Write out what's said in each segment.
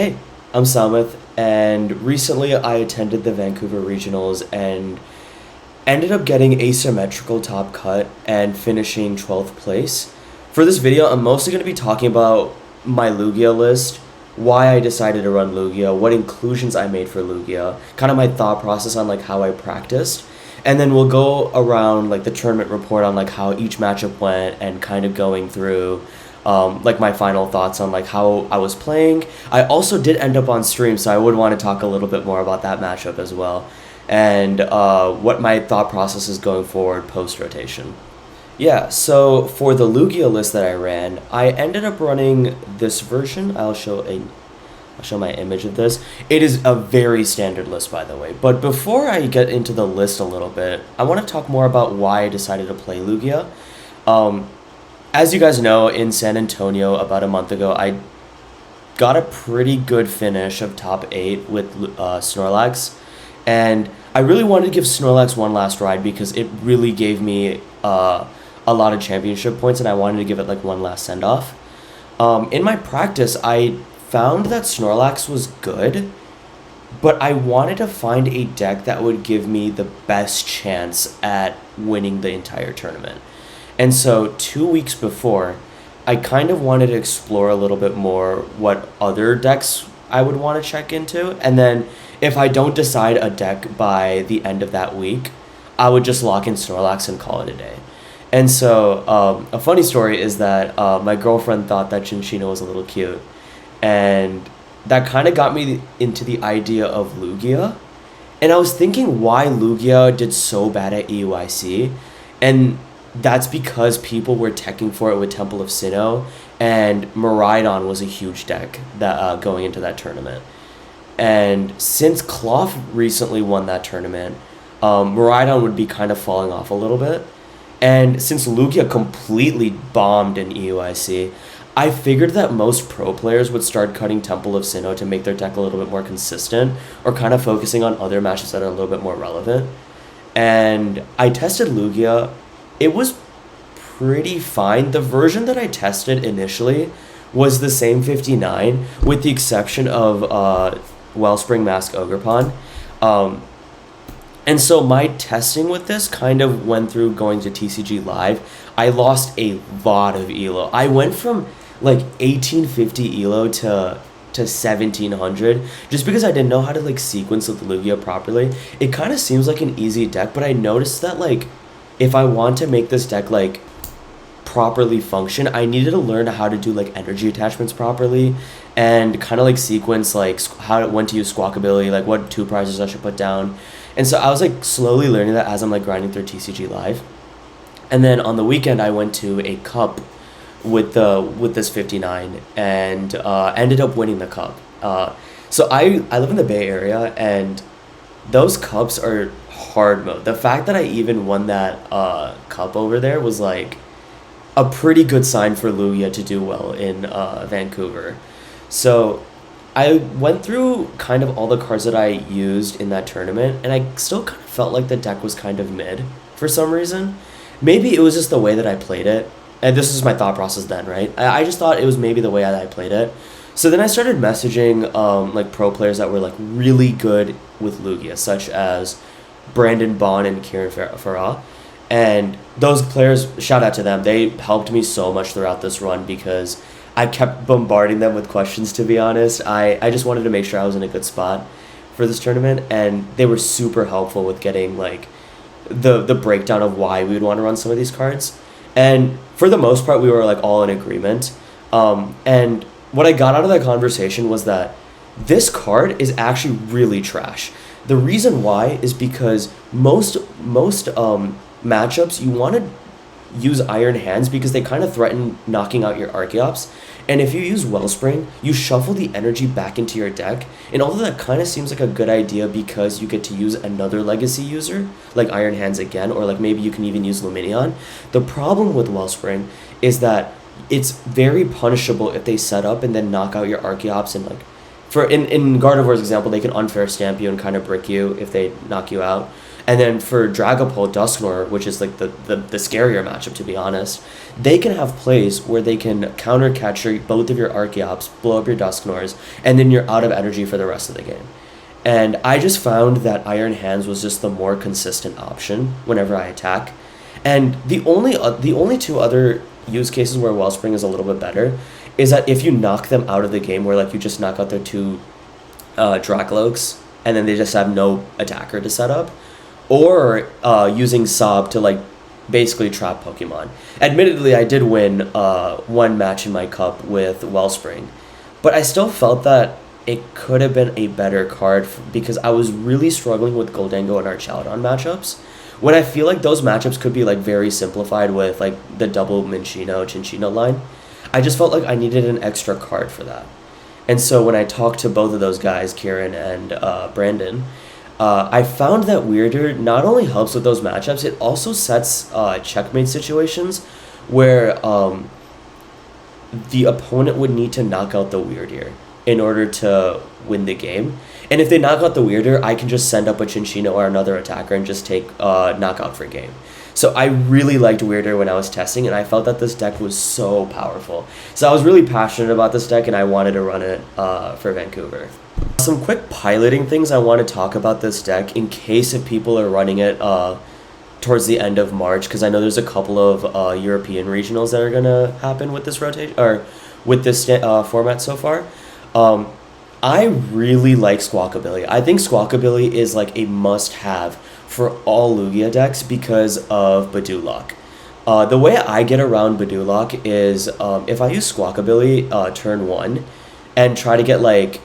Hey, I'm Saumit, and recently I attended the Vancouver Regionals and ended up getting asymmetrical top cut and finishing 12th place. For this video, I'm mostly going to be talking about my Lugia list, why I decided to run Lugia, what inclusions I made for Lugia, kind of my thought process on like how I practiced, and then we'll go around like the tournament report on like how each matchup went and kind of going through like my final thoughts on like how I was playing. I also did end up on stream, so I would want to talk a little bit more about that matchup as well, and what my thought process is going forward post rotation. Yeah, so for the Lugia list that I ran, I ended up running this version. I'll show my image of this. It is a very standard list, by the way. But before I get into the list a little bit, I want to talk more about why I decided to play Lugia. As you guys know, in San Antonio about a month ago, I got a pretty good finish of top 8 with Snorlax, and I really wanted to give Snorlax one last ride because it really gave me a lot of championship points, and I wanted to give it like one last send-off. In my practice, I found that Snorlax was good, but I wanted to find a deck that would give me the best chance at winning the entire tournament. And so 2 weeks before, I kind of wanted to explore a little bit more what other decks I would want to check into. And then if I don't decide a deck by the end of that week, I would just lock in Snorlax and call it a day. And so a funny story is that my girlfriend thought that Chinchino was a little cute. And that kind of got me into the idea of Lugia. And I was thinking why Lugia did so bad at EUIC. And that's because people were teching for it with Temple of Sinnoh, and Miraidon was a huge deck that going into that tournament. And since Cloth recently won that tournament, Miraidon would be kind of falling off a little bit. And since Lugia completely bombed in EUIC, I figured that most pro players would start cutting Temple of Sinnoh to make their deck a little bit more consistent, or kind of focusing on other matches that are a little bit more relevant. And I tested Lugia. It was pretty fine. The version that I tested initially was the same 59, with the exception of Wellspring Mask Ogerpon. And so my testing with this kind of went through going to TCG Live. I lost a lot of ELO. I went from like 1850 ELO to 1700 just because I didn't know how to like sequence with Lugia properly. It kind of seems like an easy deck, but I noticed that like if I want to make this deck like properly function, I needed to learn how to do like energy attachments properly and kind of like sequence like when to use Squawkabilly, like what 2 prizes I should put down. And so I was like slowly learning that as I'm like grinding through TCG Live. And then on the weekend I went to a cup with this 59 and ended up winning the cup. So I live in the Bay Area, and those cups are hard mode. The fact that I even won that cup over there was like a pretty good sign for Lugia to do well in Vancouver. So I went through kind of all the cards that I used in that tournament, and I still kind of felt like the deck was kind of mid for some reason. Maybe it was just the way that I played it, and this is my thought process then, right? I just thought it was maybe the way that I played it. So then I started messaging like pro players that were like really good with Lugia, such as Brandon Bond and Kieran Farah. And those players, shout out to them, they helped me so much throughout this run because I kept bombarding them with questions, to be honest. I just wanted to make sure I was in a good spot for this tournament, and they were super helpful with getting like the breakdown of why we would want to run some of these cards. And for the most part, we were like all in agreement. And what I got out of that conversation was that this card is actually really trash. The reason why is because most matchups you want to use Iron Hands because they kind of threaten knocking out your Archeops. And if you use Wellspring, you shuffle the energy back into your deck. And although that kind of seems like a good idea because you get to use another Legacy user, like Iron Hands again, or like maybe you can even use Luminion, the problem with Wellspring is that it's very punishable if they set up and then knock out your Archeops. And like in Gardevoir's example, they can unfair stamp you and kind of brick you if they knock you out. And then for Dragapult, Dusknoir, which is like the scarier matchup, to be honest, they can have plays where they can counter catch both of your Archeops, blow up your Dusknoirs, and then you're out of energy for the rest of the game. And I just found that Iron Hands was just the more consistent option whenever I attack. And the only two other use cases where Wellspring is a little bit better is that if you knock them out of the game, where like you just knock out their two Dracloaks, and then they just have no attacker to set up, or using Sob to like basically trap Pokemon. Admittedly, I did win one match in my cup with Wellspring, but I still felt that it could have been a better card because I was really struggling with Goldango and Archaludon matchups, when I feel like those matchups could be like very simplified with like the double Minccino Cinccino line. I just felt like I needed an extra card for that. And so when I talked to both of those guys, Kieran and Brandon, I found that Weirder not only helps with those matchups, it also sets checkmate situations where the opponent would need to knock out the Weirder in order to win the game. And if they knock out the Weirder, I can just send up a Cinccino or another attacker and just take knockout for game. So I really liked Weirder when I was testing, and I felt that this deck was so powerful. So I was really passionate about this deck, and I wanted to run it for Vancouver. Some quick piloting things I want to talk about this deck in case if people are running it towards the end of March, because I know there's a couple of European regionals that are going to happen with this rotation, or with this format so far. I really like Squawkabilly. I think Squawkabilly is like a must-have for all Lugia decks because of Badulok. The way I get around Badulok is if I use Squawkabilly turn 1 and try to get like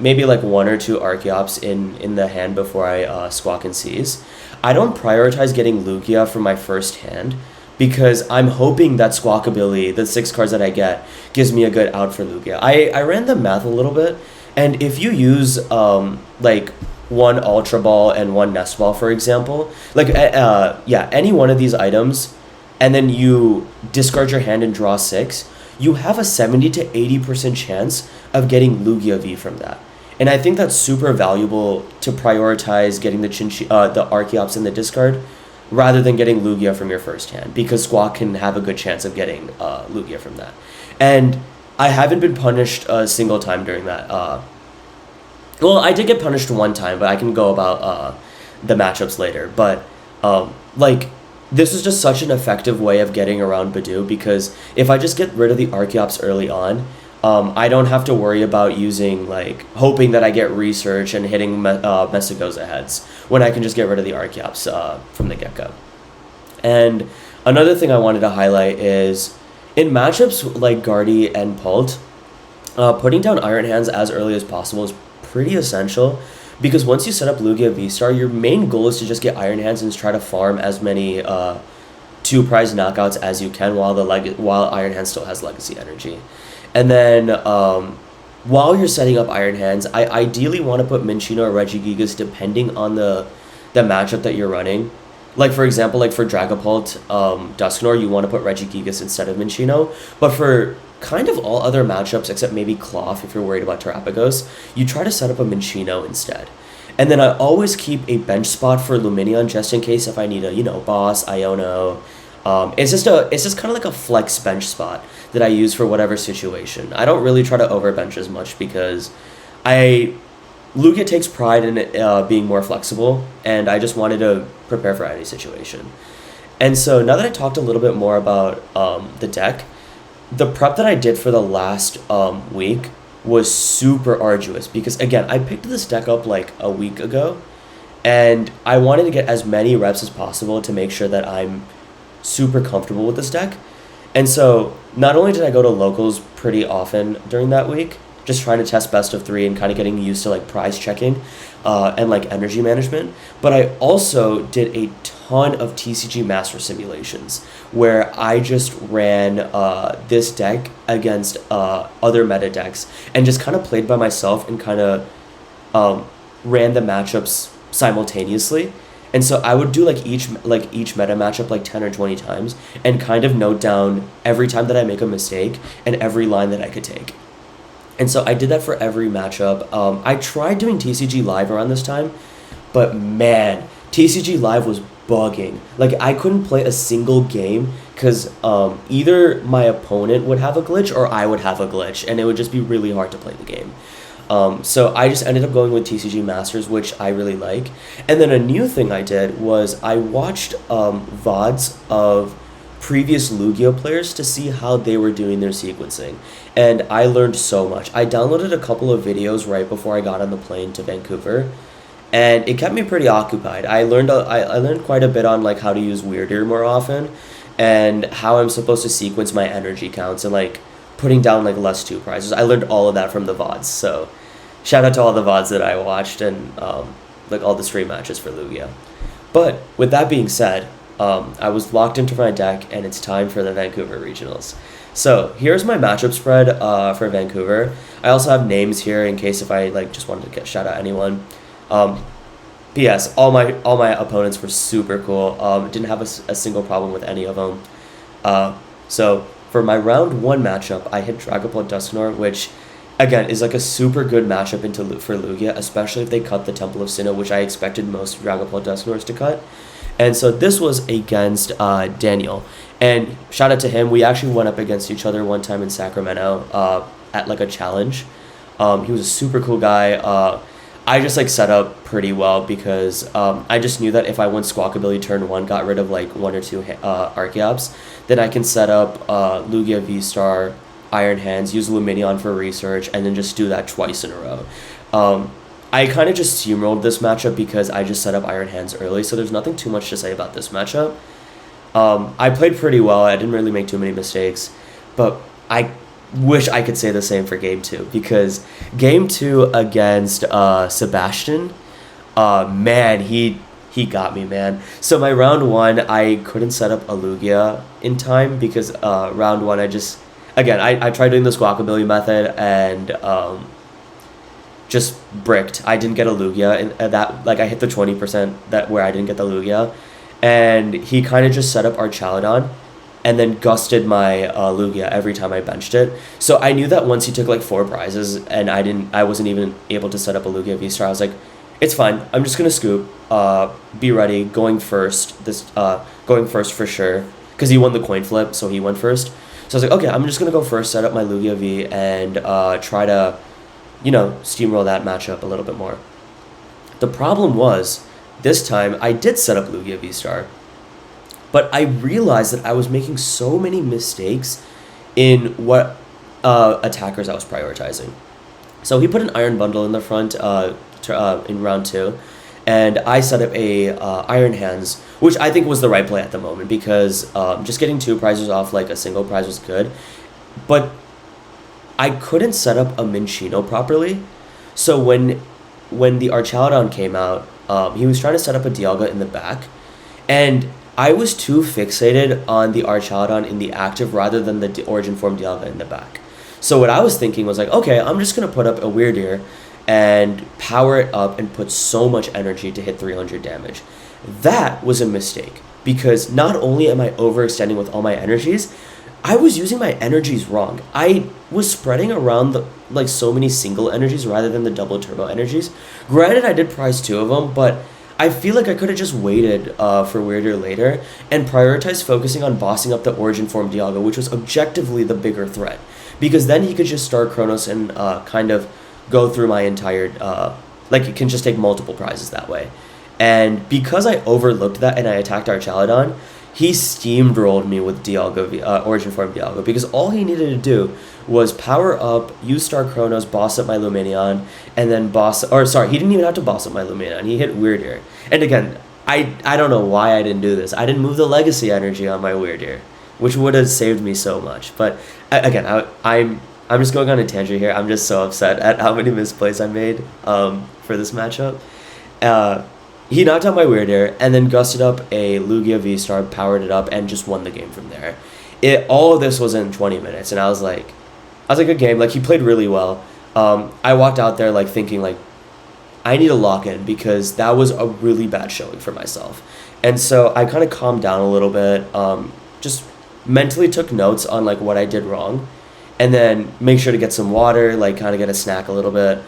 maybe like 1 or 2 Archeops in the hand before I Squawk and Seize, I don't prioritize getting Lugia for my first hand, because I'm hoping that Squawkabilly, the 6 cards that I get, gives me a good out for Lugia. I ran the math a little bit, and if you use like 1 Ultra Ball and 1 Nest Ball, for example, like any one of these items, and then you discard your hand and draw 6, you have a 70 to 80% chance of getting Lugia V from that. And I think that's super valuable to prioritize getting the Archeops in the discard, rather than getting Lugia from your first hand, because Squawk can have a good chance of getting Lugia from that. And I haven't been punished a single time during that. Well, I did get punished one time, but I can go about the matchups later. But like, this is just such an effective way of getting around Badu, because if I just get rid of the Archeops early on, I don't have to worry about using, like, hoping that I get research and hitting Messagoza heads, when I can just get rid of the Archeops from the get-go. And another thing I wanted to highlight is, in matchups like Guardy and Pult, putting down Iron Hands as early as possible is pretty essential, because once you set up Lugia V-Star, your main goal is to just get Iron Hands and try to farm as many 2-prize knockouts as you can while Iron Hands still has Legacy energy. And then, while you're setting up Iron Hands, I ideally want to put Minccino or Regigigas depending on the matchup that you're running. Like, for example, like for Dragapult, Dusknoir, you want to put Regigigas instead of Minccino. But for kind of all other matchups, except maybe Cloth, if you're worried about Terapagos, you try to set up a Minccino instead. And then I always keep a bench spot for Lumineon, just in case if I need a, Boss, Iono. It's just kind of like a flex bench spot that I use for whatever situation. I don't really try to overbench as much, because Lugia takes pride in it being more flexible, and I just wanted to prepare for any situation. And so now that I talked a little bit more about the deck, the prep that I did for the last week was super arduous, because again, I picked this deck up like a week ago, and I wanted to get as many reps as possible to make sure that I'm super comfortable with this deck. And so not only did I go to locals pretty often during that week, just trying to test best of 3 and kind of getting used to like prize checking and like energy management, but I also did a ton of TCG master simulations where I just ran this deck against other meta decks and just kind of played by myself and kind of ran the matchups simultaneously. And so I would do like each meta matchup like 10 or 20 times and kind of note down every time that I make a mistake and every line that I could take. And so I did that for every matchup. I tried doing TCG live around this time, but man, TCG Live was bugging. Like I couldn't play a single game because either my opponent would have a glitch or I would have a glitch, and it would just be really hard to play the game. So I just ended up going with TCG Masters, which I really like. And then a new thing I did was I watched VODs of previous Lugia players to see how they were doing their sequencing. And I learned so much. I downloaded a couple of videos right before I got on the plane to Vancouver, and it kept me pretty occupied. I learned quite a bit on like how to use Weirder more often, and how I'm supposed to sequence my energy counts, and like putting down like less 2 prizes. I learned all of that from the VODs. So shout out to all the VODs that I watched, and like all the stream matches for Lugia. But with that being said, I was locked into my deck, and it's time for the Vancouver Regionals. So here's my matchup spread for Vancouver. I also have names here in case if I like just wanted to shout out anyone. P.S. All my opponents were super cool. Didn't have a single problem with any of them. So for my round 1 matchup, I hit Dragapult Dusknoir, which again is like a super good matchup for Lugia, especially if they cut the Temple of Sinnoh, which I expected most Dragapult Dusknoirs to cut. And so this was against Daniel. And shout out to him. We actually went up against each other one time in Sacramento at like a challenge. He was a super cool guy. I just like set up pretty well because I just knew that if I went Squawkabilly turn 1, got rid of like 1 or 2 Archeops, then I can set up Lugia V-Star, Iron Hands, use Luminion for research, and then just do that twice in a row. I kind of just steamrolled this matchup because I just set up Iron Hands early, so there's nothing too much to say about this matchup. I played pretty well. I didn't really make too many mistakes, but I wish I could say the same for Game 2, because Game 2 against Sebastian, man, he got me, man. So my round 1, I couldn't set up a Lugia in time because round 1, I tried doing the Squawkabilly method and just bricked. I didn't get a Lugia, and that like I hit the 20% that where I didn't get the Lugia, and he kind of just set up Archaludon and then gusted my Lugia every time I benched it. So I knew that once he took like 4 prizes and I wasn't even able to set up a Lugia V-Star, I was like, it's fine. I'm just gonna scoop. Be ready. Going first for sure, because he won the coin flip, so he went first. So I was like, okay, I'm just gonna go first, set up my Lugia V, and try to, steamroll that matchup a little bit more. The problem was, this time I did set up Lugia V-Star, but I realized that I was making so many mistakes in what attackers I was prioritizing. So he put an Iron Bundle in the front in round 2, and I set up a Iron Hands, which I think was the right play at the moment, because just getting 2 prizes off like a single prize was good, but I couldn't set up a Minccino properly. So when the Archaludon came out, he was trying to set up a Dialga in the back, and I was too fixated on the Archaludon in the active rather than the Origin Form Dialga in the back. So what I was thinking was like, okay, I'm just going to put up a Weirdeer and power it up and put so much energy to hit 300 damage. That was a mistake, because not only am I overextending with all my energies, I was using my energies wrong. I was spreading around so many single energies rather than the double turbo energies. Granted, I did prize 2 of them, but I feel like I could have just waited for Weirder later and prioritized focusing on bossing up the Origin Form Dialga, which was objectively the bigger threat, because then he could just start Chronos and kind of go through my entire, it can just take multiple prizes that way. And because I overlooked that and I attacked Archaludon, he steamrolled me with Dialga, Origin Form Dialga, because all he needed to do was power up, use Star Chronos, boss up my Luminion, and then he didn't even have to boss up my Luminion, he hit Weirdeer. And again, I don't know why I didn't do this. I didn't move the Legacy energy on my Weirdeer, which would have saved me so much. But again, I'm just going on a tangent here. I'm just so upset at how many misplays I made for this matchup. He knocked out my Weirdeer and then gusted up a Lugia V-Star, powered it up, and just won the game from there. All of this was in 20 minutes, and I was like, good game. Like, he played really well. I walked out there thinking I need to lock in, because that was a really bad showing for myself. And so I kind of calmed down a little bit, just mentally took notes on what I did wrong, and then make sure to get some water, kind of get a snack a little bit,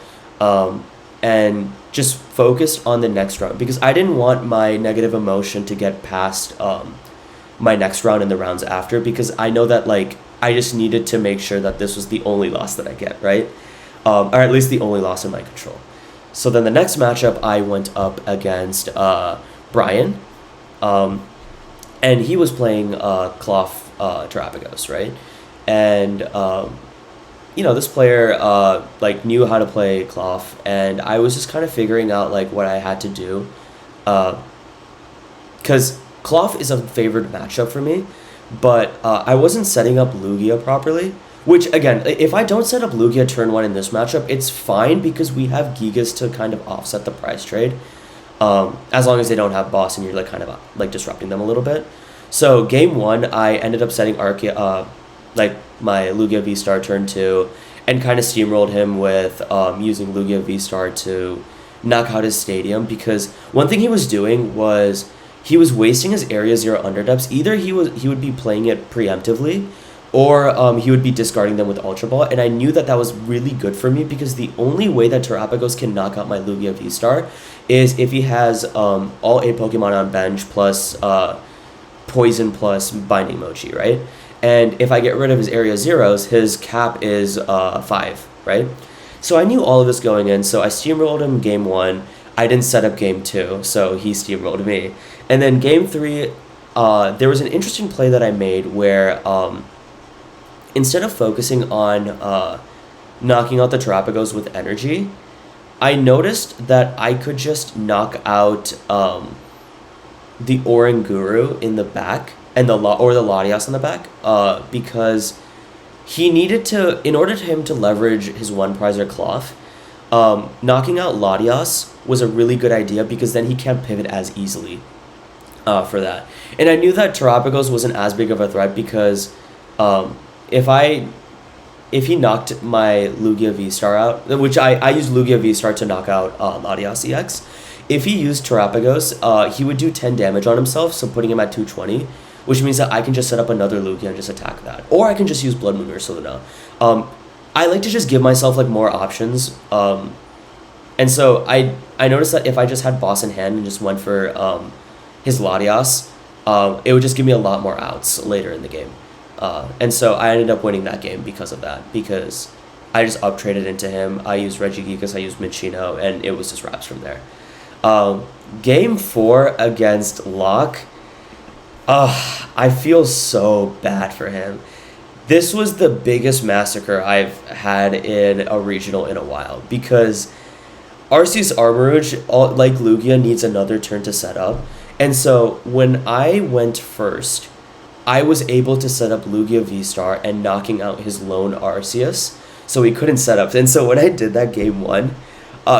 and just focused on the next round because I didn't want my negative emotion to get past my next round and the rounds after, because I know that like I just needed to make sure that this was the only loss that I get, right? Or at least the only loss in my control. So then the next matchup I went up against Brian, and he was playing Cloth Terapagos, right? And this player like knew how to play Cloth, and I was just kind of figuring out like what I had to do, because Cloth is a favored matchup for me, but I wasn't setting up Lugia properly. Which, again, if I don't set up Lugia turn 1 in this matchup, it's fine because we have Gigas to kind of offset the price trade. As long as they don't have boss and you're like kind of like disrupting them a little bit. So game 1, I ended up setting like my Lugia V-Star turn 2 and kind of steamrolled him with using Lugia V-Star to knock out his stadium, because one thing he was doing was he was wasting his Area 0 underdepths. Either he would be playing it preemptively, or he would be discarding them with Ultra Ball, and I knew that that was really good for me because the only way that Terapagos can knock out my Lugia V-Star is if he has all 8 Pokemon on bench plus Poison plus Binding Mochi, right? And if I get rid of his Area 0s, his cap is 5, right? So I knew all of this going in, so I steamrolled him game 1. I didn't set up game 2, so he steamrolled me. And then game 3, there was an interesting play that I made where instead of focusing on knocking out the Terapagos with energy, I noticed that I could just knock out the Oranguru in the back and the Latias in the back, because he needed to, in order for him to leverage his one prize or Cloth, knocking out Latias was a really good idea because then he can't pivot as easily for that. And I knew that Terapagos wasn't as big of a threat because if he knocked my Lugia V-Star out, which I used Lugia V-Star to knock out Latias EX, if he used Terapagos, he would do 10 damage on himself, so putting him at 220, which means that I can just set up another Lugia and just attack that. Or I can just use Blood Moon or Soluna. I like to just give myself like more options, and so I noticed that if I just had boss in hand and just went for his Latias, it would just give me a lot more outs later in the game. And so I ended up winning that game because of that, because I just up-traded into him. I used Regigigas, I used Minccino, and it was just wraps from there. Game 4 against Locke, I feel so bad for him. This was the biggest massacre I've had in a regional in a while, because Arceus Armarouge, like Lugia, needs another turn to set up. And so when I went first, I was able to set up Lugia V-Star and knocking out his lone Arceus, so he couldn't set up. And so when I did that game 1,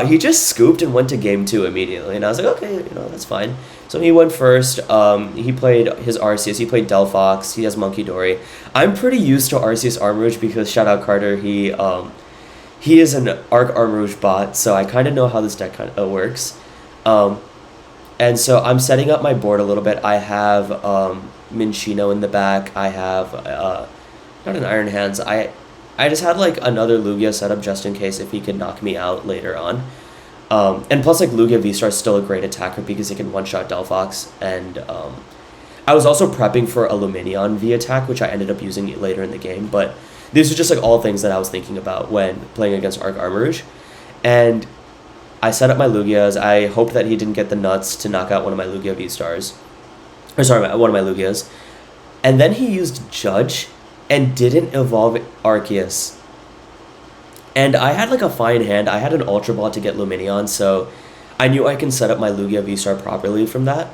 he just scooped and went to game 2 immediately. And I was like, okay, that's fine. So he went first. He played his Arceus. He played Delphox. He has Monkey Dory. I'm pretty used to Arceus Armarouge because, shout out Carter, he is an Arc Armarouge bot, so I kind of know how this deck kind of works. And so I'm setting up my board a little bit. I have Minccino in the back. I have not an Iron Hands. I just had like another Lugia set up just in case if he could knock me out later on. And plus, like, Lugia V-Star is still a great attacker because he can one-shot Delphox. And I was also prepping for a Lumineon V-attack, which I ended up using later in the game. But these are just like all things that I was thinking about when playing against Arc Armarouge. And I set up my Lugias. I hoped that he didn't get the nuts to knock out one of my Lugia V-Stars. Or sorry, one of my Lugias. And then he used Judge and didn't evolve Arceus. And I had like a fine hand. I had an Ultra Ball to get Lumineon, so I knew I can set up my Lugia V-Star properly from that.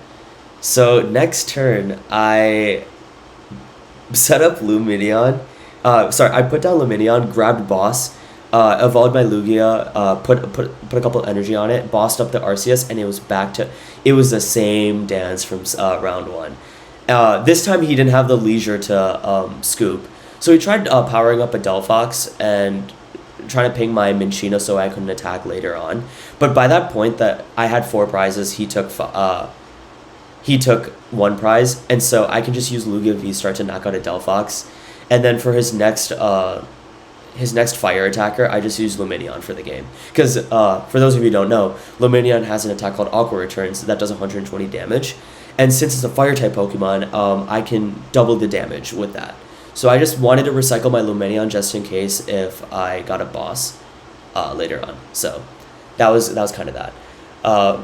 So next turn, I set up Lumineon. I put down Lumineon, grabbed Boss, evolved my Lugia, put a couple of energy on it, bossed up the Arceus, and it was back to... It was the same dance from round 1. This time he didn't have the leisure to scoop. So he tried powering up a Delphox and trying to ping my Minccino so I couldn't attack later on. But by that point that I had 4 prizes, he took 1 prize, and so I can just use Lugia V-Star to knock out a Delphox. And then for his next his next fire attacker, I just use Luminion for the game. Because for those of you who don't know, Luminion has an attack called Aqua Returns that does 120 damage. And since it's a fire type Pokemon, I can double the damage with that. So I just wanted to recycle my Luminion just in case if I got a boss later on. So that was kind of that.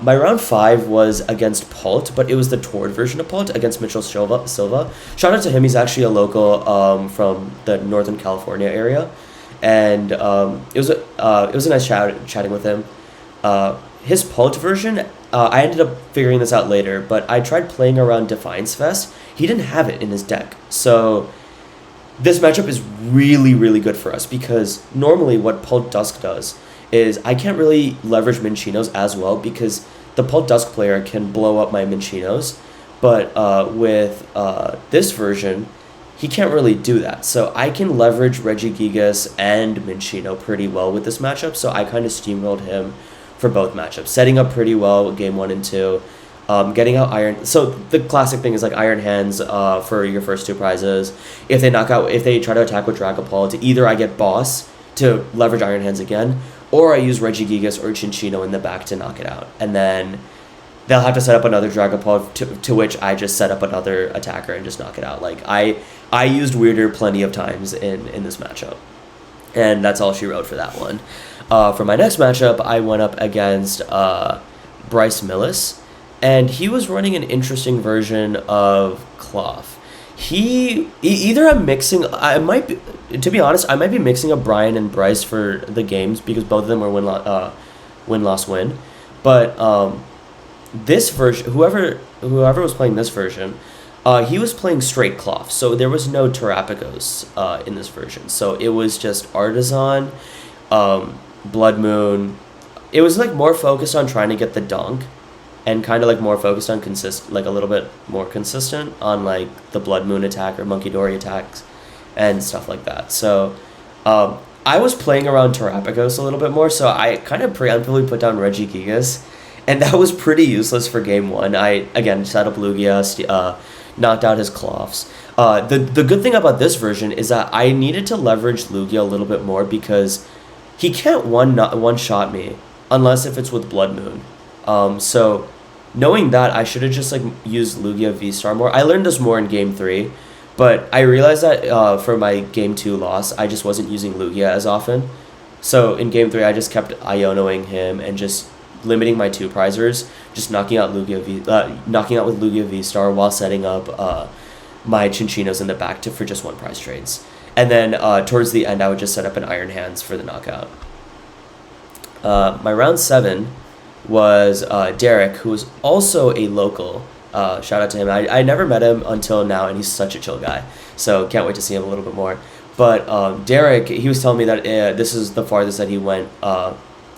My round 5 was against Palt, but it was the Tord version of Palt against Mitchell Silva. Shout out to him. He's actually a local from the Northern California area, and it was a nice chatting with him. His Palt version, I ended up figuring this out later, but I tried playing around Defiance Fest. He didn't have it in his deck, so this matchup is really, really good for us because normally what Palt Dusk does is I can't really leverage Minchinos as well because the Palt Dusk player can blow up my Minchinos, but with this version, he can't really do that. So I can leverage Regigigas and Minchino pretty well with this matchup, so I kind of steamrolled him for both matchups, setting up pretty well game 1 and 2. Getting out Iron. So the classic thing is like Iron Hands for your first 2 prizes. If they try to attack with Dragapult, either I get Boss to leverage Iron Hands again, or I use Regigigas or Chinchino in the back to knock it out. And then they'll have to set up another Dragapult to which I just set up another attacker and just knock it out. Like I used Weirder plenty of times in this matchup. And that's all she wrote for that one. For my next matchup, I went up against Bryce Millis. And he was running an interesting version of Cloth. Either I'm mixing. To be honest, I might be mixing up Brian and Bryce for the games because both of them were win loss win. But this version, whoever was playing this version, he was playing straight Cloth. So there was no Terrapagos in this version. So it was just Artisan, Blood Moon. It was like more focused on trying to get the dunk. And kind of like more focused on like a little bit more consistent on like the Blood Moon attack or Monkey Dory attacks and stuff like that. So I was playing around Terrapagos a little bit more, so I kind of preemptively put down Regigigas, and that was pretty useless for game 1. I again set up Lugia, knocked out his Cloths. The good thing about this version is that I needed to leverage Lugia a little bit more because he can't one shot me unless if it's with Blood Moon. So knowing that, I should have just like used Lugia V-Star more. I learned this more in game 3, but I realized that for my game 2 loss, I just wasn't using Lugia as often. So in game 3, I just kept Ionoing him and just limiting my 2 prizers, just knocking out with Lugia V-Star while setting up my Chinchinos in the back for just 1 prize trades. And then towards the end, I would just set up an Iron Hands for the knockout. My round 7 was Derek, who was also a local. Shout out to him. I never met him until now, and he's such a chill guy. So can't wait to see him a little bit more. But Derek, he was telling me that this is the farthest that he went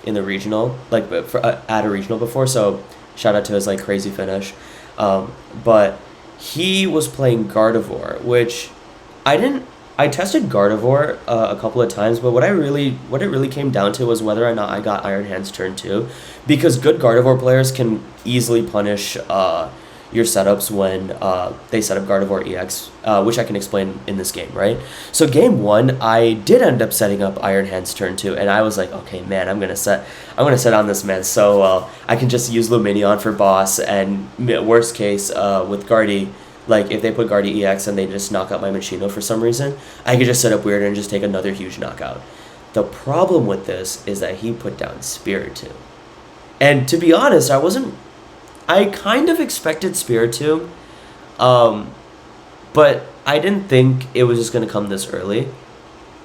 in the regional, like at a regional before. So shout out to his like crazy finish. But he was playing Gardevoir, which I tested Gardevoir a couple of times, but what it really came down to was whether or not I got Iron Hands turn 2, because good Gardevoir players can easily punish your setups when they set up Gardevoir EX, which I can explain in this game, right? So game 1, I did end up setting up Iron Hands turn 2, and I was like, okay, man, I'm gonna set on this man so well. I can just use Luminion for boss, and worst case with Guardy. Like, if they put Guardy EX and they just knock out my Machino for some reason, I could just set up Weird and just take another huge knockout. The problem with this is that he put down Spiritomb. And to be honest, I kind of expected Spiritomb, but I didn't think it was just going to come this early,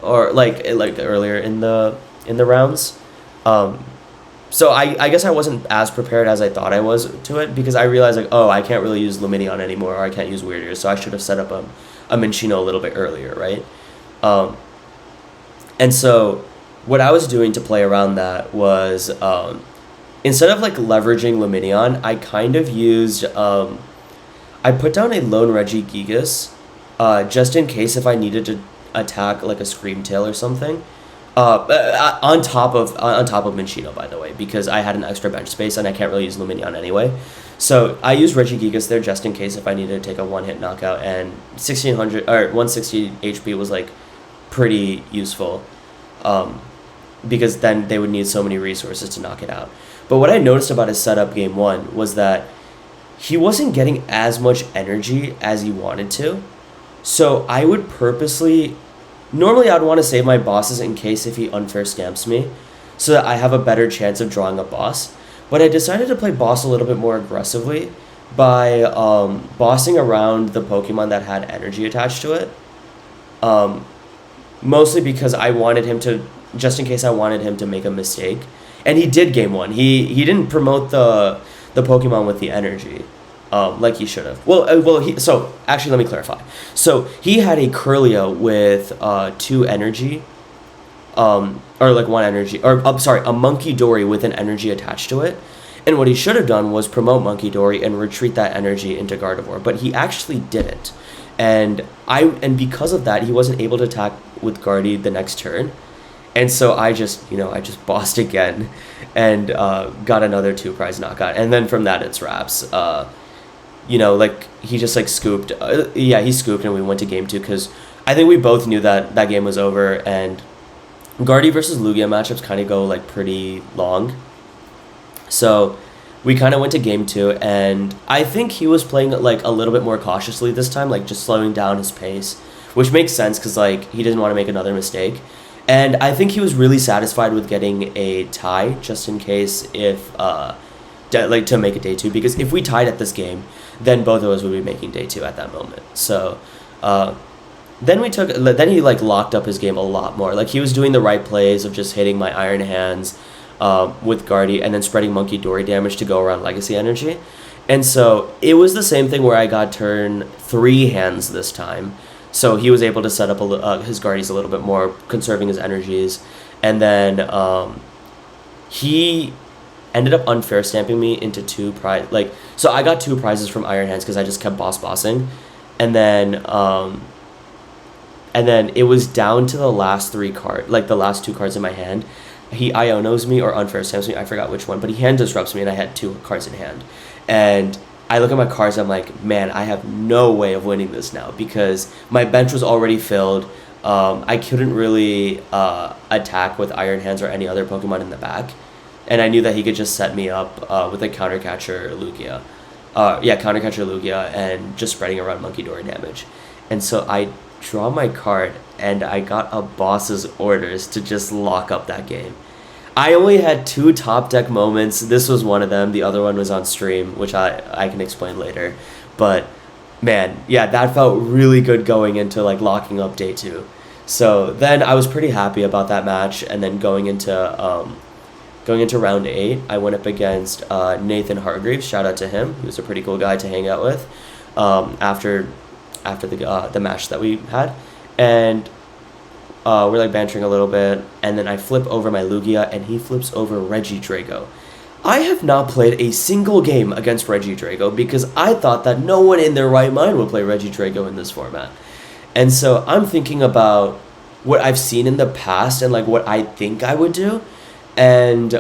or like earlier in the rounds. So I guess I wasn't as prepared as I thought I was to it, because I realized, like, oh, I can't really use Luminion anymore, or I can't use Weirder, so I should have set up a Minchino a little bit earlier, right? And so what I was doing to play around that was, instead of, like, leveraging Luminion, I kind of used, I put down a lone Regigigas, just in case if I needed to attack, like, a Screamtail or something. On top of Minchino, by the way, because I had an extra bench space and I can't really use Luminion anyway. So I used Regigigas there just in case if I needed to take a one-hit knockout, and 160 HP was like pretty useful. because then they would need so many resources to knock it out. But what I noticed about his setup game 1 was that he wasn't getting as much energy as he wanted to. So I would purposely, normally I'd want to save my bosses in case if he unfair scamps me, so that I have a better chance of drawing a boss. But I decided to play boss a little bit more aggressively by bossing around the Pokemon that had energy attached to it. Mostly because I wanted him to, just in case I wanted him to make a mistake. And he did game 1. He didn't promote the Pokemon with the energy, like he should have. So actually, let me clarify. So he had a Curlio with 2 energy, or like 1 energy, or a Monkey Dory with an energy attached to it. And what he should have done was promote Monkey Dory and retreat that energy into Gardevoir, but he actually didn't. And because of that, he wasn't able to attack with Guardy the next turn. And so I just bossed again and got another 2 prize knockout. And then from that, it's wraps. He just scooped. He scooped and we went to game 2 because I think we both knew that game was over. And Guardy versus Lugia matchups kind of go pretty long. So we kind of went to game 2 and I think he was playing a little bit more cautiously this time, just slowing down his pace, which makes sense because he didn't want to make another mistake. And I think he was really satisfied with getting a tie, just in case if, to make it day 2. Because if we tied at this game, then both of us would be making day 2 at that moment. So, then he locked up his game a lot more. He was doing the right plays of just hitting my Iron Hands, with Guardy, and then spreading Monkey Dory damage to go around Legacy Energy. And so it was the same thing where I got turn 3 hands this time. So he was able to set up his Guardies a little bit more, conserving his energies. And then he ended up unfair stamping me into 2 prize. So I got 2 prizes from Iron Hands because I just kept bossing. And then it was down to the last 3 cards, the last 2 cards in my hand. He Ionos me or unfair stamps me, I forgot which one, but he hand disrupts me and I had 2 cards in hand. And I look at my cards, I'm like, man, I have no way of winning this now because my bench was already filled. I couldn't really attack with Iron Hands or any other Pokemon in the back. And I knew that he could just set me up with a Counter Catcher Lugia. Counter Catcher Lugia and just spreading around Monkey Dory damage. And so I draw my card and I got a boss's orders to just lock up that game. I only had 2 top deck moments. This was one of them. The other one was on stream, which I can explain later. But man, yeah, that felt really good going into locking up day 2. So then I was pretty happy about that match. And then going into round 8, I went up against Nathan Hargreaves. Shout out to him. He was a pretty cool guy to hang out with after the match that we had. And we're bantering a little bit, and then I flip over my Lugia, and he flips over Regidrago. I have not played a single game against Regidrago because I thought that no one in their right mind would play Regidrago in this format. And so I'm thinking about what I've seen in the past and what I think I would do. And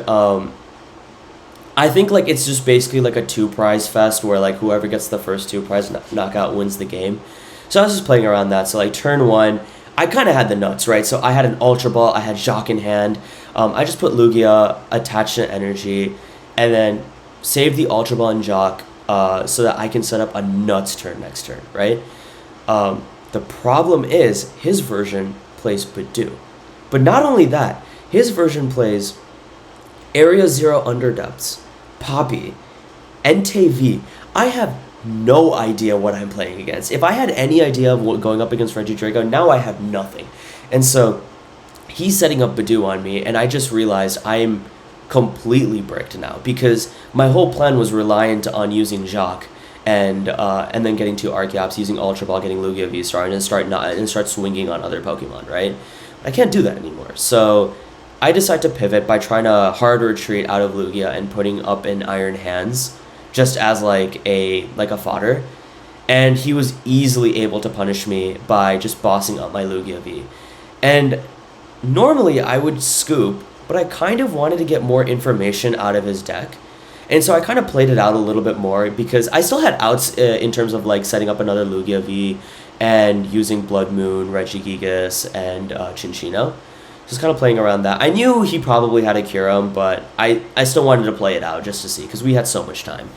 I think it's just basically a 2 prize fest where whoever gets the first 2 prize knockout wins the game. So I was just playing around that. So turn 1, I kind of had the nuts, right? So I had an Ultra Ball, I had Jacques in hand. I just put Lugia, attached to energy, and then saved the Ultra Ball and Jacques so that I can set up a nuts turn next turn, right? The problem is his version plays Badoo. But not only that, his version plays Area 0 Underdepths, Poppy, Entei V. I have no idea what I'm playing against. If I had any idea of what going up against Regidrago, now I have nothing. And so he's setting up Badoo on me, and I just realized I'm completely bricked now because my whole plan was reliant on using Jacques and then getting 2 Archeops, using Ultra Ball, getting Lugia V-Star, and start swinging on other Pokemon, right? I can't do that anymore. So I decide to pivot by trying to hard retreat out of Lugia and putting up in Iron Hands, just as a fodder, and he was easily able to punish me by just bossing up my Lugia V. And normally I would scoop, but I kind of wanted to get more information out of his deck, and so I kind of played it out a little bit more because I still had outs in terms of setting up another Lugia V and using Blood Moon, Regigigas, and Chinchino. Just kind of playing around that. I knew he probably had a Kyurem, but I still wanted to play it out just to see, because we had so much time.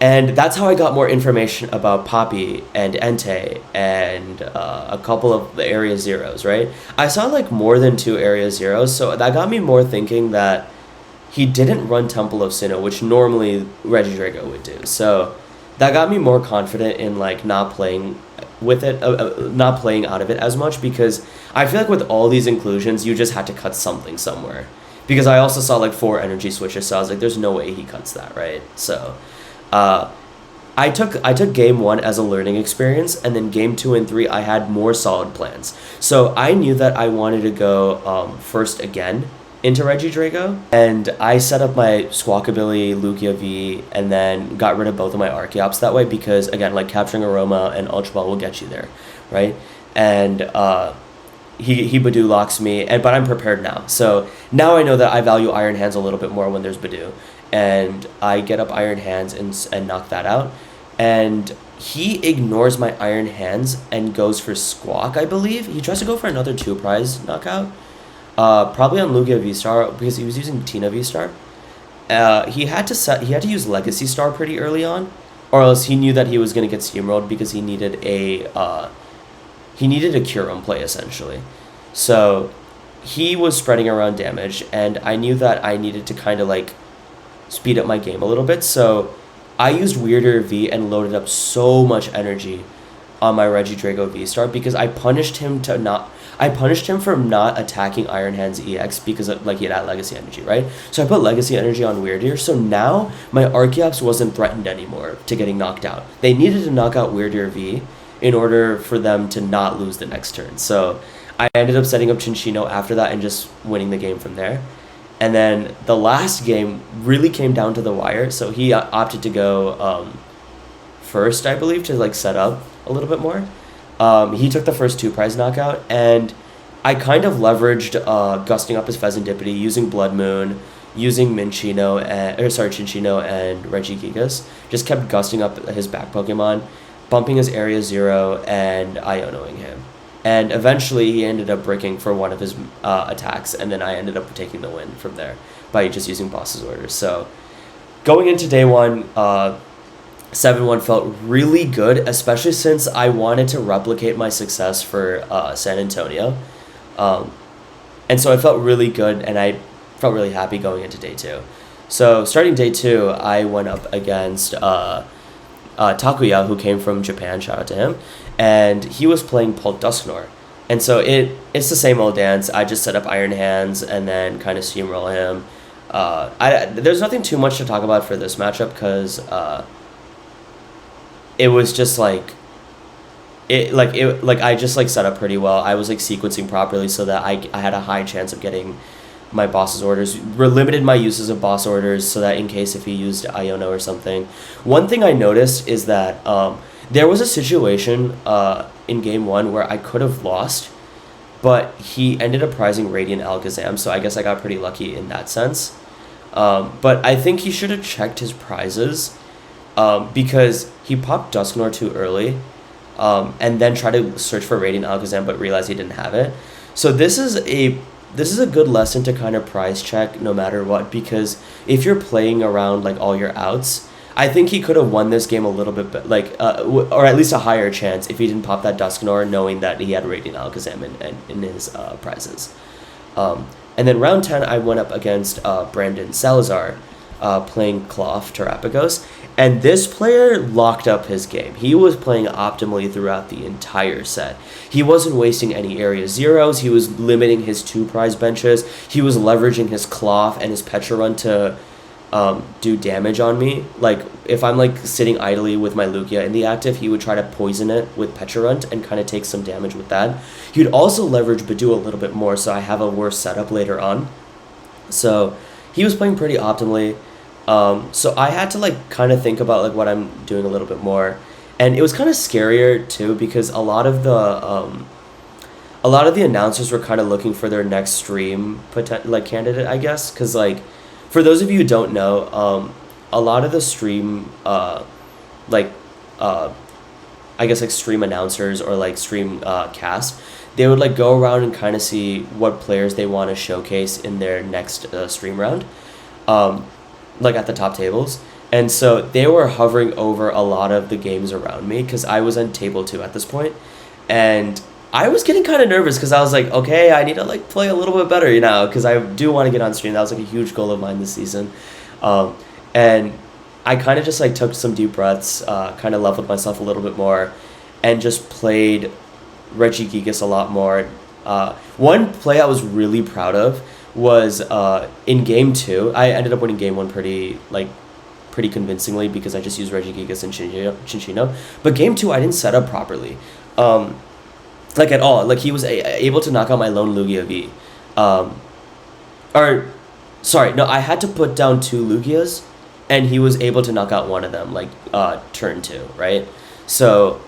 And that's how I got more information about Poppy and Entei and a couple of the Area Zeros, right? I saw like more than 2 Area Zeros, so that got me more thinking that he didn't run Temple of Sinnoh, which normally Regidrago would do. So that got me more confident in like not playing with it, not playing out of it as much, because I feel like with all these inclusions, you just had to cut something somewhere. Because I also saw like 4 energy switches, so I was like, there's no way he cuts that, right? So I took game 1 as a learning experience, and then game 2 and 3 I had more solid plans. So I knew that I wanted to go first again into Regidrago, and I set up my Squawkabilly, Lugia V, and then got rid of both of my Archeops that way, because again, like capturing Aroma and Ultra Ball will get you there, right? And he Badoo locks me, but I'm prepared now. So now I know that I value Iron Hands a little bit more when there's Badoo, and I get up Iron Hands and knock that out. And he ignores my Iron Hands and goes for Squawk, I believe. He tries to go for another 2 prize knockout. Probably on Lugia V-Star, because he was using Tina V-Star. He had to use Legacy Star pretty early on, or else he knew that he was going to get steamrolled, because he needed a Kyurem play essentially. So he was spreading around damage, and I knew that I needed to kind of like speed up my game a little bit. So I used Weirder V and loaded up so much energy on my Regidrago V-Star, because I punished him from not attacking Iron Hands EX, because like he had Legacy Energy, right? So I put Legacy Energy on Weirdier, so now my Archeops wasn't threatened anymore to getting knocked out. They needed to knock out Weirdier V in order for them to not lose the next turn. So I ended up setting up Chinchino after that and just winning the game from there. And then the last game really came down to the wire, so he opted to go first, I believe, to like set up a little bit more. He took the first 2 prize knockout, and I kind of leveraged gusting up his Pheasantipity, using Blood Moon, using Chinchino and Regigigas. Just kept gusting up his back Pokemon, bumping his Area 0, and Ionoing him. And eventually he ended up breaking for one of his attacks, and then I ended up taking the win from there by just using Boss's Orders. So going into day 1, 7-1 felt really good, especially since I wanted to replicate my success for San Antonio. And so I felt really good, and I felt really happy going into day 2. So starting day 2, I went up against Takuya, who came from Japan, shout out to him, and he was playing Pult Dusknoir. And so it's the same old dance. I just set up Iron Hands and then kind of steamroll him. There's nothing too much to talk about for this matchup, because it was just I just like set up pretty well. I was like sequencing properly so that I had a high chance of getting my boss's orders. Limited my uses of boss orders so that in case if he used Iono or something. One thing I noticed is that there was a situation in game 1 where I could have lost, but he ended up prizing Radiant Alakazam, so I guess I got pretty lucky in that sense. But I think he should have checked his prizes, because he popped Dusknoir too early, and then tried to search for Radiant Alakazam but realized he didn't have it. So this is a good lesson to kind of prize check no matter what, because if you're playing around like all your outs, I think he could have won this game a little bit, or at least a higher chance if he didn't pop that Dusknoir, knowing that he had Radiant Alakazam in his prizes. And then round 10, I went up against Brandon Salazar, playing Cloth Terrapagos, and this player locked up his game. He was playing optimally throughout the entire set. He wasn't wasting any Area Zeros. He was limiting his 2 prize benches. He was leveraging his Cloth and his Petra Run to do damage on me. Like, if I'm like sitting idly with my Lugia in the active, he would try to poison it with Pecharunt and kind of take some damage with that. He'd also leverage Badoo a little bit more, so I have a worse setup later on. So he was playing pretty optimally. So I had to like kind of think about like what I'm doing a little bit more, and it was kind of scarier too, because a lot of the announcers were kind of looking for their next stream candidate, I guess, because like, for those of you who don't know, a lot of the stream I guess like stream announcers or like stream cast, they would like go around and kind of see what players they want to showcase in their next stream round, like at the top tables. And so they were hovering over a lot of the games around me because I was on table 2 at this point, and I was getting kind of nervous because I was like, okay, I need to like play a little bit better, because I do want to get on stream. That was like a huge goal of mine this season, and I kind of just like took some deep breaths, kind of leveled myself a little bit more, and just played Regigigas a lot more. One play I was really proud of was in game 2. I ended up winning game 1 pretty convincingly because I just used Regigigas and Chinchino. But game 2 I didn't set up properly, like at all. Like he was able to knock out my lone Lugia V, or sorry, no, I had to put down 2 Lugias, and he was able to knock out one of them like turn 2, right? So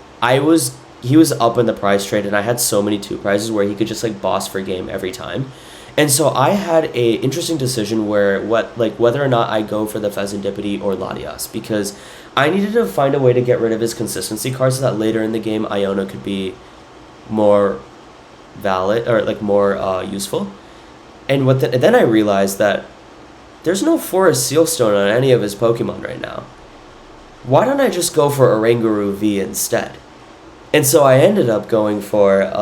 he was up in the prize trade, and I had so many 2 prizes where he could just like boss for game every time. And so I had a interesting decision where whether or not I go for the Fezandipiti or Latias, because I needed to find a way to get rid of his consistency cards so that later in the game Iona could be more valid or like more useful. And then I realized that there's no Forest Sealstone on any of his Pokemon right now. Why don't I just go for Oranguru V instead? And so I ended up going for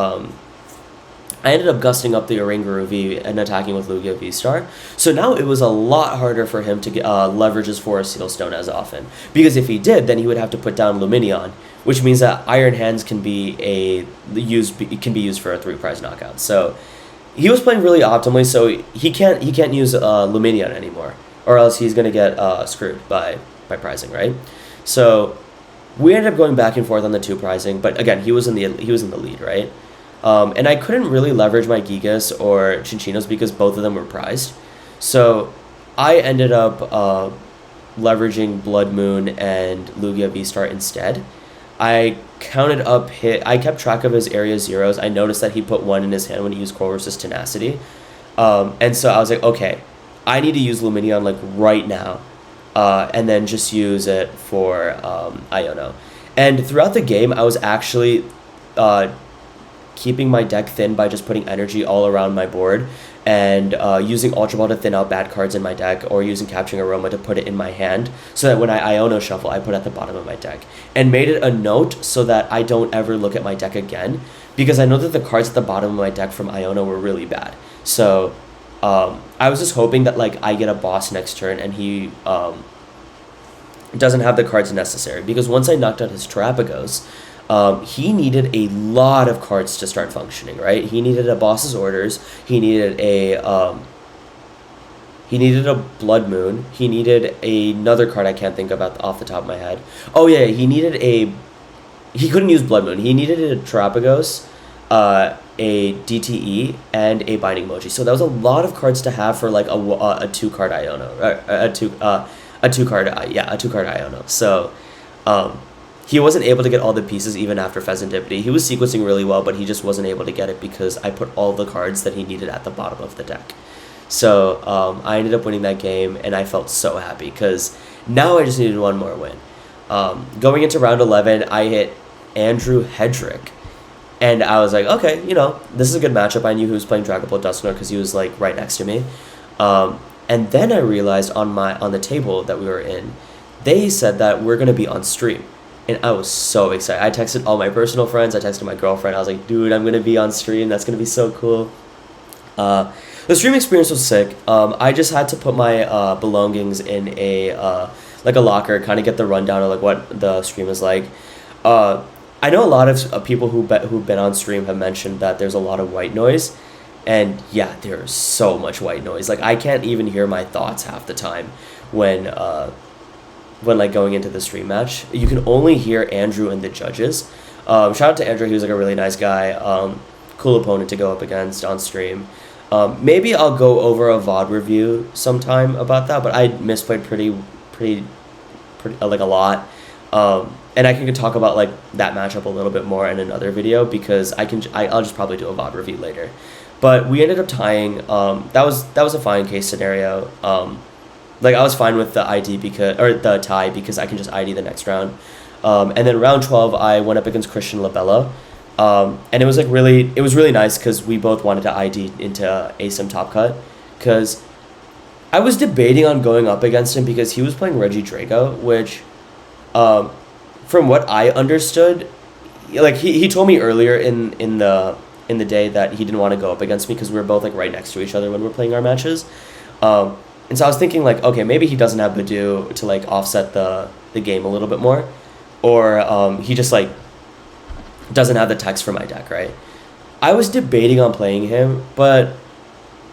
I ended up gusting up the Oranguru V and attacking with Lugia V-Star. So now it was a lot harder for him to leverage his Forest Sealstone as often. Because if he did, then he would have to put down Lumineon, which means that Iron Hands can be used for a 3 prize knockout. So he was playing really optimally, so he can't use Lumineon anymore, or else he's gonna get screwed by prizing, right? So we ended up going back and forth on the 2 prizing, but again, he was in the lead, right? And I couldn't really leverage my Gigas or Chinchinos because both of them were prized. So I ended up leveraging Blood Moon and Lugia V-Star instead. I kept track of his area zeros. I noticed that he put 1 in his hand when he used Colress's Tenacity. And so I was like, okay, I need to use Lumineon like right now, and then just use it for Iono. And throughout the game, I was actually keeping my deck thin by just putting energy all around my board and using Ultra Ball to thin out bad cards in my deck, or using Capturing Aroma to put it in my hand so that when I Iono shuffle, I put it at the bottom of my deck. And made it a note so that I don't ever look at my deck again, because I know that the cards at the bottom of my deck from Iono were really bad. So I was just hoping that like I get a boss next turn and he doesn't have the cards necessary, because once I knocked out his Terapagos, he needed a lot of cards to start functioning, right? He needed a Boss's Orders. He needed a Blood Moon. He needed another card I can't think about off the top of my head. Oh yeah, he couldn't use Blood Moon. He needed a Terapagos, a DTE, and a Binding Emoji. So that was a lot of cards to have for like a 2-card Iono, a 2-card Iono. So he wasn't able to get all the pieces even after Fezandipiti. He was sequencing really well, but he just wasn't able to get it because I put all the cards that he needed at the bottom of the deck. So I ended up winning that game, and I felt so happy because now I just needed 1 more win. Going into round 11, I hit Andrew Hedrick, and I was like, okay, this is a good matchup. I knew he was playing Dragon Ball Dusknoir because he was like right next to me. And then I realized on the table that we were in, they said that we're going to be on stream. And I was so excited. I texted all my personal friends. I texted my girlfriend. I was like, dude, I'm going to be on stream. That's going to be so cool. The stream experience was sick. I just had to put my belongings in a locker, kind of get the rundown of like what the stream is like. I know a lot of people who've been on stream have mentioned that there's a lot of white noise. And yeah, there's so much white noise. Like I can't even hear my thoughts half the time when like going into the stream match. You can only hear Andrew and the judges. Shout out to Andrew. He was like a really nice guy. Cool opponent to go up against on stream. Maybe I'll go over a VOD review sometime about that, but I misplayed pretty like a lot. And I can talk about like that matchup a little bit more in another video because I'll just probably do a VOD review later. But we ended up tying. That was a fine case scenario. Like I was fine with the the tie because I can just ID the next round. And then round 12, I went up against Christian Labella. And it was like it was really nice because we both wanted to ID into ASIM top cut, because I was debating on going up against him because he was playing Reggie Drago, which, from what I understood, like he told me earlier in the day that he didn't want to go up against me because we were both like right next to each other when we're playing our matches. And so I was thinking like, okay, maybe he doesn't have Badu to like offset the game a little bit more, or he just like doesn't have the text for my deck, right? I was debating on playing him, but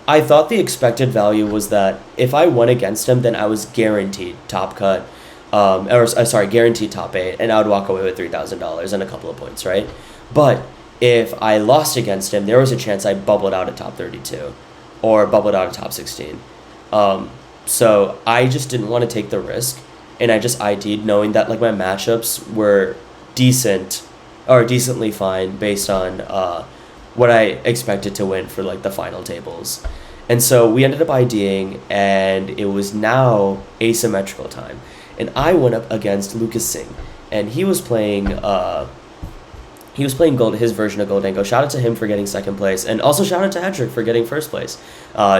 I thought the expected value was that if I won against him, then I was guaranteed top cut, guaranteed top 8, and I would walk away with $3,000 and a couple of points, right? But if I lost against him, there was a chance I bubbled out at top 32 or bubbled out at top 16. So I just didn't want to take the risk, and I just ID'd knowing that like my matchups were decent or decently fine based on what I expected to win for like the final tables. And so we ended up IDing, and it was now asymmetrical time. And I went up against Lucas Singh, and he was playing his version of Goldango. Shout out to him for getting second place, and also shout out to Hedrick for getting first place.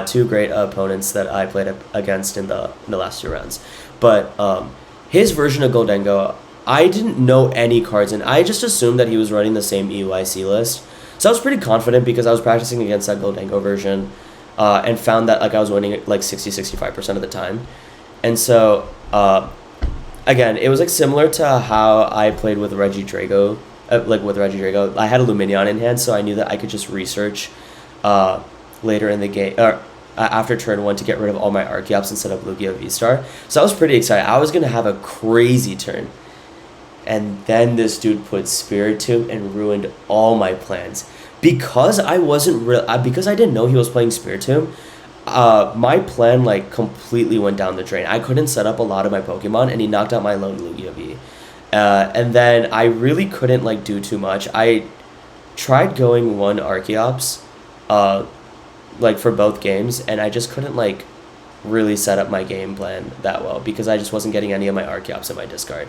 Two great opponents that I played against in the last 2 rounds. But his version of Goldango, I didn't know any cards, and I just assumed that he was running the same EUIC list. So I was pretty confident because I was practicing against that Goldango version, and found that like I was winning like 60-65% of the time. And so again, it was like similar to how I played with Reggie Drago. I had a Luminion in hand, so I knew that I could just research later in the game, or after turn 1, to get rid of all my Archeops and set up Lugia V-Star. So I was pretty excited. I was going to have a crazy turn. And then this dude put Spirit Tomb and ruined all my plans. Because I didn't know he was playing Spirit Tomb, my plan like completely went down the drain. I couldn't set up a lot of my Pokemon, and he knocked out my lone Lugia V. And then I really couldn't like do too much. I tried going 1 Archeops, like for both games, and I just couldn't like really set up my game plan that well because I just wasn't getting any of my Archeops in my discard.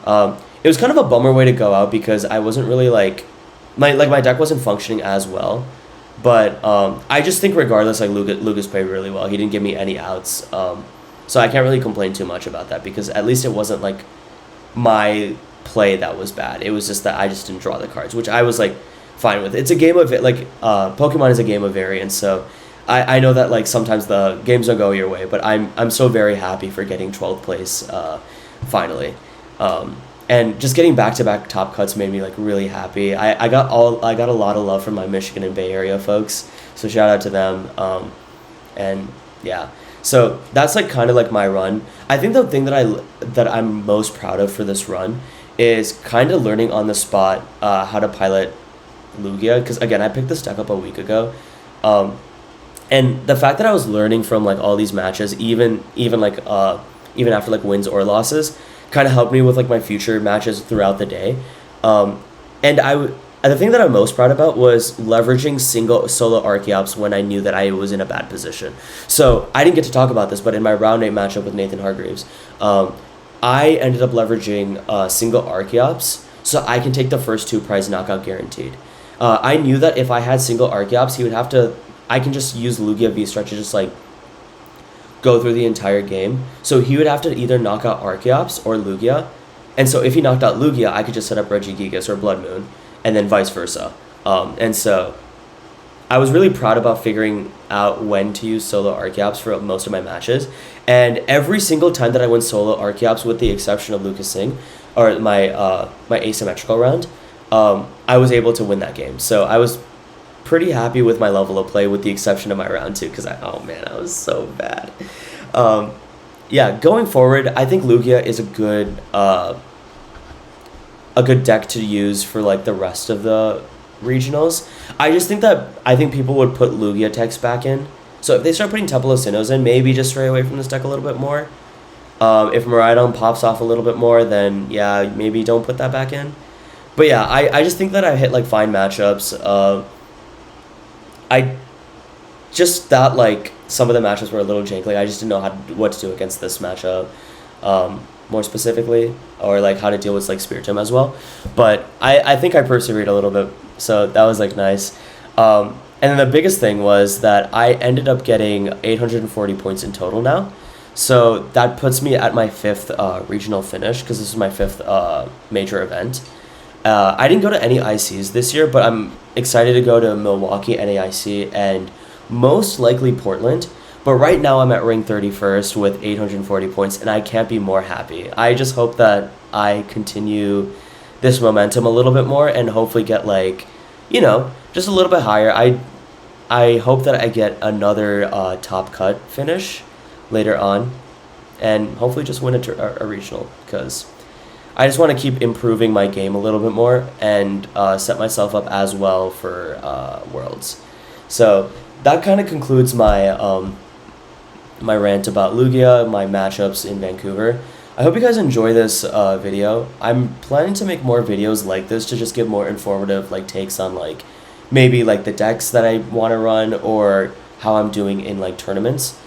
It was kind of a bummer way to go out because I wasn't really like my deck wasn't functioning as well. But I just think regardless, like Lucas played really well. He didn't give me any outs, so I can't really complain too much about that because at least it wasn't like my play that was bad. It was just that I just didn't draw the cards, which I was like fine with. It's a game of like Pokemon is a game of variance, so I know that like sometimes the games don't go your way, but I'm so very happy for getting 12th place finally. And just getting back-to-back top cuts made me like really happy. I got a lot of love from my Michigan and Bay Area folks, so shout out to them. And yeah, so that's like kind of like my run. I think the thing that I'm most proud of for this run is kind of learning on the spot how to pilot Lugia, because again I picked this deck up a week ago, and the fact that I was learning from like all these matches, even after like wins or losses, kind of helped me with like my future matches throughout the day. And the thing that I'm most proud about was leveraging solo Archeops when I knew that I was in a bad position. So I didn't get to talk about this, but in my round 8 matchup with Nathan Hargreaves, I ended up leveraging single Archeops so I can take the first 2 prize knockout guaranteed. I knew that if I had single Archeops, I can just use Lugia V-Star to just like go through the entire game. So he would have to either knock out Archeops or Lugia. And so if he knocked out Lugia, I could just set up Regigigas or Blood Moon, and then vice versa. And so I was really proud about figuring out when to use solo Archeops for most of my matches. And every single time that I went solo Archeops, with the exception of Lucas Singh, or my asymmetrical round, I was able to win that game. So I was pretty happy with my level of play, with the exception of my round 2, because I was so bad. Yeah, going forward, I think Lugia is a good deck to use for like the rest of the regionals. I think people would put Lugia text back in. So if they start putting Temple of Sinnohs in, maybe just stray away from this deck a little bit more. If Miraidon pops off a little bit more, then yeah, maybe don't put that back in. But yeah, I just think that I hit like fine matchups. I just thought like some of the matchups were a little janky. Like I just didn't know what to do against this matchup. more specifically, or like how to deal with like Spiritomb as well. But I think I persevered a little bit, so that was like nice. And then the biggest thing was that I ended up getting 840 points in total now. So that puts me at my fifth regional finish, because this is my fifth major event. I didn't go to any ICs this year, but I'm excited to go to Milwaukee NAIC and most likely Portland. But right now I'm at ring 31st with 840 points, and I can't be more happy. I just hope that I continue this momentum a little bit more and hopefully get like, just a little bit higher. I hope that I get another top cut finish later on, and hopefully just win a regional, because I just want to keep improving my game a little bit more and set myself up as well for Worlds. So that kind of concludes my my rant about Lugia, my matchups in Vancouver. I hope you guys enjoy this video. I'm planning to make more videos like this to just give more informative like takes on like maybe like the decks that I want to run or how I'm doing in like tournaments.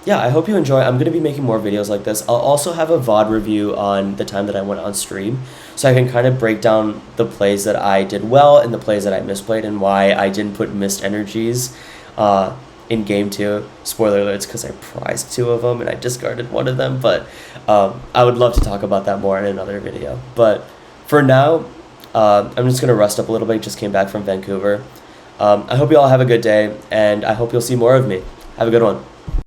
Yeah, I hope you enjoy. I'm going to be making more videos like this. I'll also have a VOD review on the time that I went on stream, so I can kind of break down the plays that I did well and the plays that I misplayed and why I didn't put missed energies in game 2. Spoiler alerts, because I prized 2 of them and I discarded 1 of them, but I would love to talk about that more in another video. But for now, I'm just going to rest up a little bit. Just came back from Vancouver. I hope you all have a good day, and I hope you'll see more of me. Have a good one.